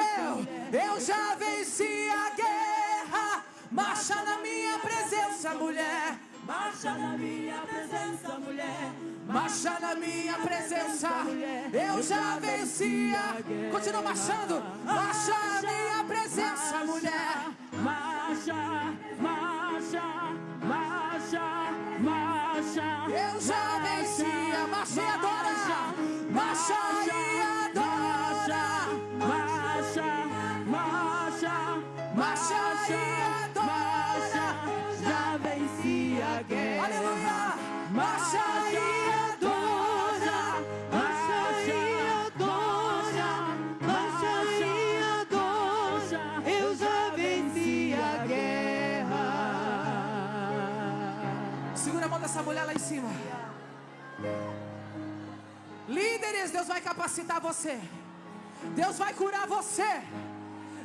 Eu já venci a guerra. Marcha na minha presença, mulher. Marcha na minha presença, mulher. Marcha na minha presença. Eu já venci a guerra. Continua marchando. Marcha na minha presença, mulher. Marcha, marcha, marcha, marcha. Eu já venci a marcha e adora. Marcha e adora. Marcha, marcha, Marcha e adora. já venci a guerra. Aleluia. Marcha e adora. Marcha e adora, marcha e adora. Eu já venci a guerra. Segura a mão dessa mulher lá em cima. Líderes, Deus vai capacitar você. Deus vai curar você.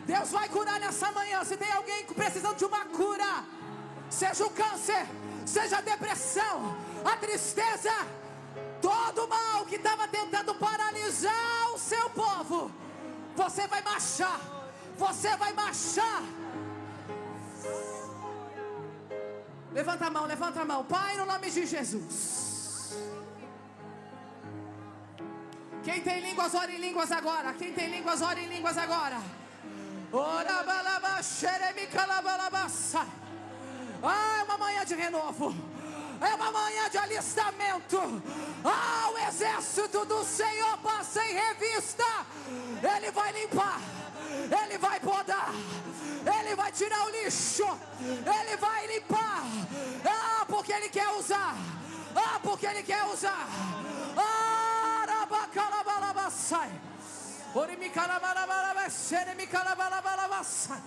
Deus vai curar nessa manhã. Se tem alguém precisando de uma cura, seja o câncer, seja a depressão, a tristeza, todo mal que estava tentando paralisar o seu povo, você vai marchar. Você vai marchar. Levanta a mão, levanta a mão. Pai, no nome de Jesus, Quem tem línguas, ora em línguas agora. Quem tem línguas, ora em línguas agora. Ora balaba, xeremi calabalabassa. Ah, é uma manhã de renovo. É uma manhã de alistamento. Ah, o exército do Senhor passa em revista. Ele vai limpar. Ele vai podar. Ele vai tirar o lixo. Ele vai limpar. Ah, porque Ele quer usar. Ah, porque Ele quer usar. Ah, rabacalabalabassai. Orimicalabalabalabassai. Orimicalabalabalabassai.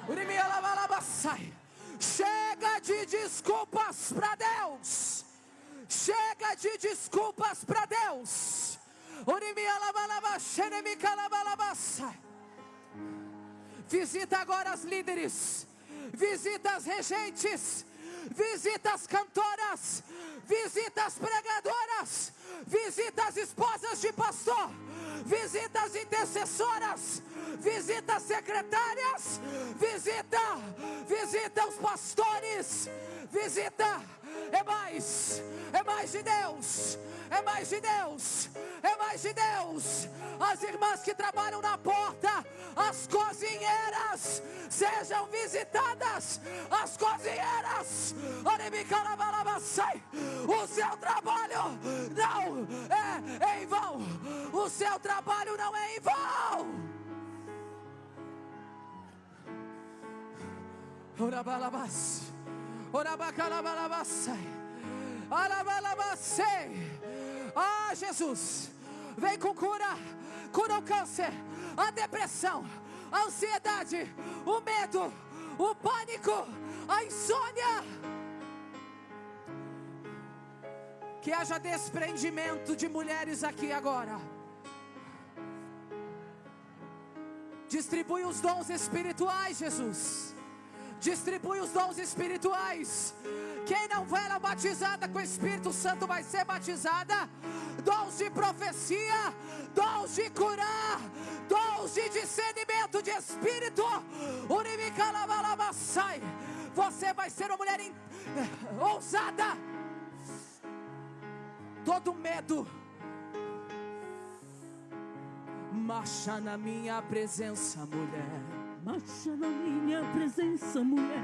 Orimicalabalabalabassai. Chega de desculpas para Deus. Chega de desculpas para Deus. Visita agora as líderes. Visita as regentes. Visita as cantoras. Visita as pregadoras. Visita as esposas de pastor. Visita as intercessoras. Visita as secretárias. Visita os pastores. Visita. É mais de Deus, é mais de Deus, é mais de Deus. As irmãs que trabalham na porta, as cozinheiras, sejam visitadas. As cozinheiras, o seu trabalho não é em vão. O seu trabalho não é em vão. Orabalabas. Ah, Jesus, vem com cura. Cura o câncer, a depressão, a ansiedade, o medo, o pânico, a insônia. Que haja desprendimento de mulheres aqui agora. Distribui os dons espirituais, Jesus. Distribui os dons espirituais. Quem não era batizada com o Espírito Santo vai ser batizada. Dons de profecia, dons de curar, dons de discernimento de espírito. Você vai ser uma mulher ousada. Todo medo marcha na minha presença, mulher. Marcha na minha presença, mulher.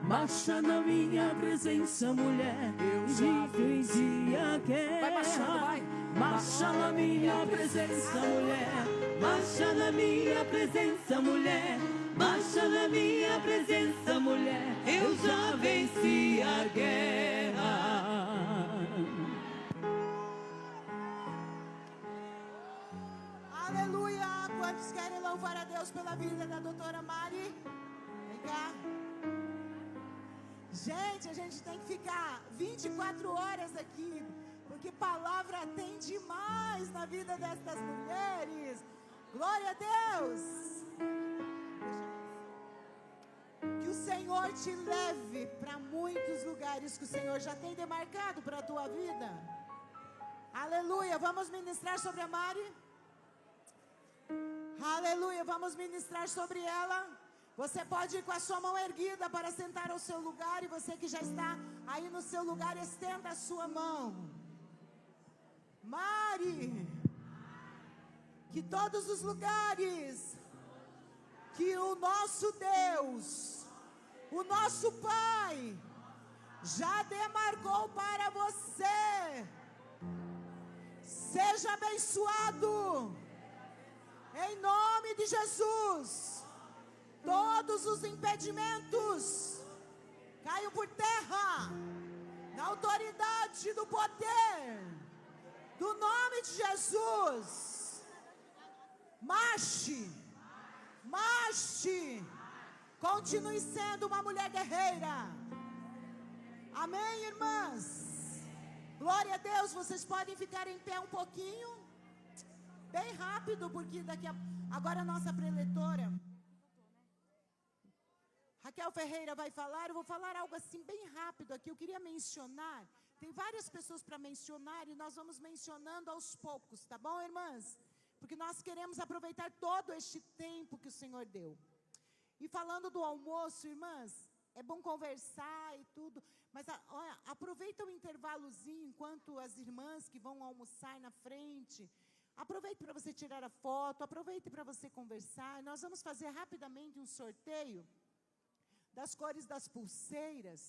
Marcha na minha presença, mulher. Eu já venci a guerra. Vai marchando, vai. Marcha na minha presença, mulher. Marcha na minha presença, mulher. Marcha na minha presença, mulher. Eu já venci a guerra. Aleluia! Quantos querem louvar a Deus pela vida da doutora Mari? Vem cá. Gente, a gente tem que ficar 24 horas aqui, porque palavra tem demais na vida destas mulheres. Glória a Deus! Que o Senhor te leve para muitos lugares que o Senhor já tem demarcado para a tua vida. Aleluia! Vamos ministrar sobre a Mari? Aleluia, vamos ministrar sobre ela. Você pode ir com a sua mão erguida para sentar ao seu lugar. E você que já está aí no seu lugar, estenda a sua mão. Mari, que todos os lugares que o nosso Deus, o nosso Pai, já demarcou para você, seja abençoado. Em nome de Jesus, todos os impedimentos caiam por terra, na autoridade do poder, do nome de Jesus. Marche, marche, continue sendo uma mulher guerreira. Amém, irmãs? Glória a Deus, vocês podem ficar em pé um pouquinho. Bem rápido, porque agora a nossa preletora Raquel Ferreira vai falar. Eu vou falar algo assim bem rápido aqui. Eu queria mencionar, tem várias pessoas para mencionar e nós vamos mencionando aos poucos, tá bom, irmãs? Porque nós queremos aproveitar todo este tempo que o Senhor deu. E falando do almoço, irmãs, É bom conversar e tudo, mas olha, aproveita o intervalozinho enquanto as irmãs que vão almoçar na frente. Aproveite para você tirar a foto, aproveite para você conversar. Nós vamos fazer rapidamente um sorteio das cores das pulseiras.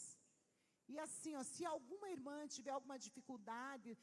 E assim, ó, se alguma irmã tiver alguma dificuldade,